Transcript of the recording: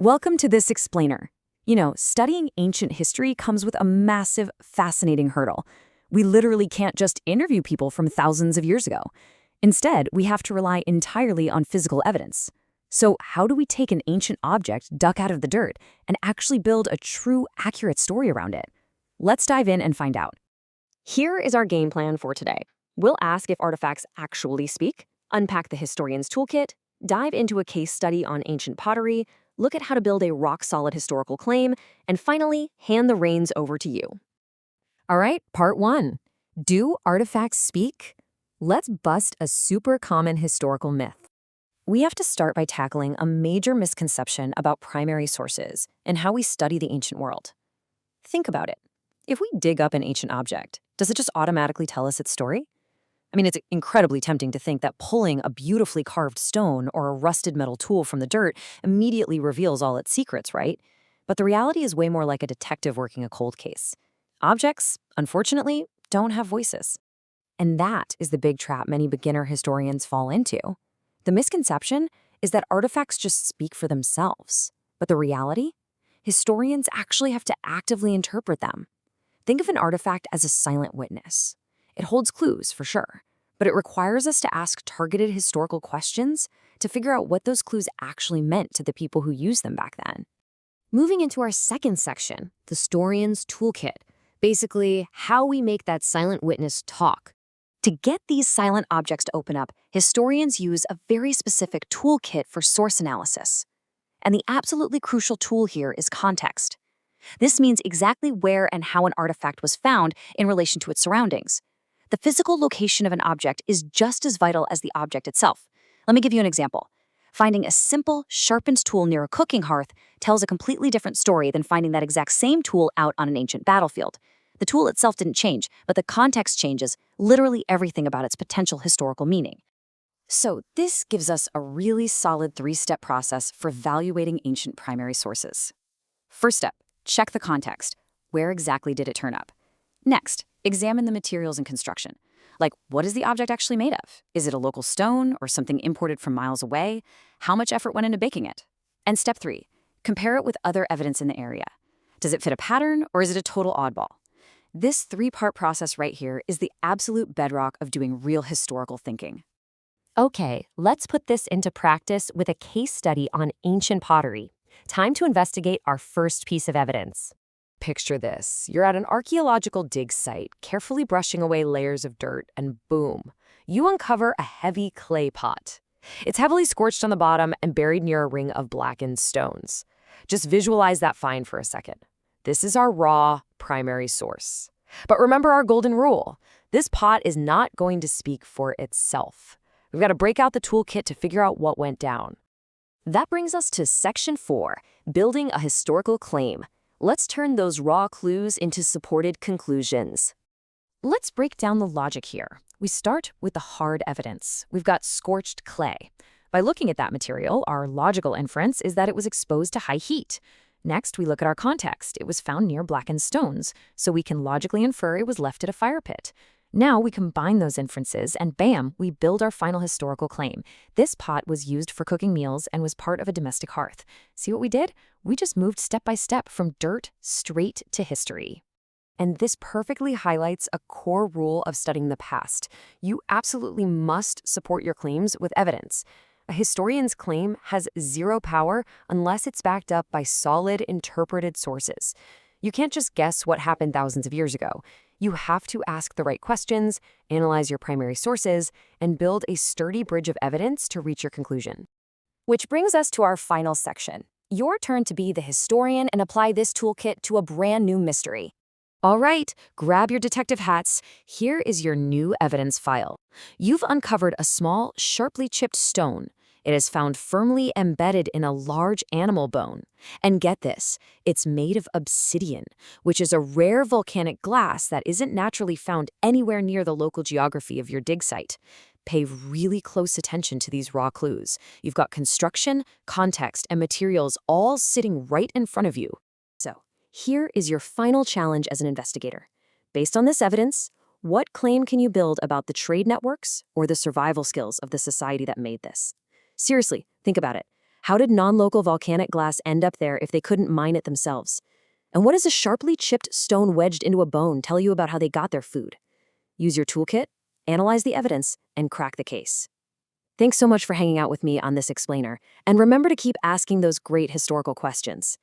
Welcome to this explainer. Studying ancient history comes with a massive, fascinating hurdle. We literally can't just interview people from thousands of years ago. Instead, we have to rely entirely on physical evidence. So how do we take an ancient object dug out of the dirt and actually build a true, accurate story around it? Let's dive in and find out. Here is our game plan for today. We'll ask if artifacts actually speak, unpack the historian's toolkit, dive into a case study on ancient pottery, look at how to build a rock-solid historical claim, and finally, hand the reins over to you. All right, part 1. Do artifacts speak? Let's bust a super common historical myth. We have to start by tackling a major misconception about primary sources and how we study the ancient world. Think about it. If we dig up an ancient object, does it just automatically tell us its story? It's incredibly tempting to think that pulling a beautifully carved stone or a rusted metal tool from the dirt immediately reveals all its secrets, right? But the reality is way more like a detective working a cold case. Objects, unfortunately, don't have voices. And that is the big trap many beginner historians fall into. The misconception is that artifacts just speak for themselves. But the reality? Historians actually have to actively interpret them. Think of an artifact as a silent witness. It holds clues, for sure, but it requires us to ask targeted historical questions to figure out what those clues actually meant to the people who used them back then. Moving into our second section, the historian's toolkit. Basically, how we make that silent witness talk. To get these silent objects to open up, historians use a very specific toolkit for source analysis. And the absolutely crucial tool here is context. This means exactly where and how an artifact was found in relation to its surroundings. The physical location of an object is just as vital as the object itself. Let me give you an example. Finding a simple, sharpened tool near a cooking hearth tells a completely different story than finding that exact same tool out on an ancient battlefield. The tool itself didn't change, but the context changes literally everything about its potential historical meaning. So this gives us a really solid 3-step process for evaluating ancient primary sources. First step, check the context. Where exactly did it turn up? Next, examine the materials and construction. Like, what is the object actually made of? Is it a local stone or something imported from miles away? How much effort went into baking it? And step 3, compare it with other evidence in the area. Does it fit a pattern or is it a total oddball? This 3-part process right here is the absolute bedrock of doing real historical thinking. Okay, let's put this into practice with a case study on ancient pottery. Time to investigate our first piece of evidence. Picture this. You're at an archaeological dig site, carefully brushing away layers of dirt, and boom, you uncover a heavy clay pot. It's heavily scorched on the bottom and buried near a ring of blackened stones. Just visualize that find for a second. This is our raw, primary source. But remember our golden rule. This pot is not going to speak for itself. We've got to break out the toolkit to figure out what went down. That brings us to Section 4, building a historical claim. Let's turn those raw clues into supported conclusions. Let's break down the logic here. We start with the hard evidence. We've got scorched clay. By looking at that material, our logical inference is that it was exposed to high heat. Next, we look at our context. It was found near blackened stones, so we can logically infer it was left at a fire pit. Now we combine those inferences, and bam, we build our final historical claim. This pot was used for cooking meals and was part of a domestic hearth. See what we did? We just moved step by step from dirt straight to history. And this perfectly highlights a core rule of studying the past. You absolutely must support your claims with evidence. A historian's claim has zero power unless it's backed up by solid, interpreted sources. You can't just guess what happened thousands of years ago. You have to ask the right questions, analyze your primary sources, and build a sturdy bridge of evidence to reach your conclusion. Which brings us to our final section. Your turn to be the historian and apply this toolkit to a brand new mystery. All right, grab your detective hats. Here is your new evidence file. You've uncovered a small, sharply chipped stone. It is found firmly embedded in a large animal bone. And get this, it's made of obsidian, which is a rare volcanic glass that isn't naturally found anywhere near the local geography of your dig site. Pay really close attention to these raw clues. You've got construction, context, and materials all sitting right in front of you. So, here is your final challenge as an investigator. Based on this evidence, what claim can you build about the trade networks or the survival skills of the society that made this? Seriously, think about it. How did non-local volcanic glass end up there if they couldn't mine it themselves? And what does a sharply chipped stone wedged into a bone tell you about how they got their food? Use your toolkit, analyze the evidence, and crack the case. Thanks so much for hanging out with me on this explainer, and remember to keep asking those great historical questions.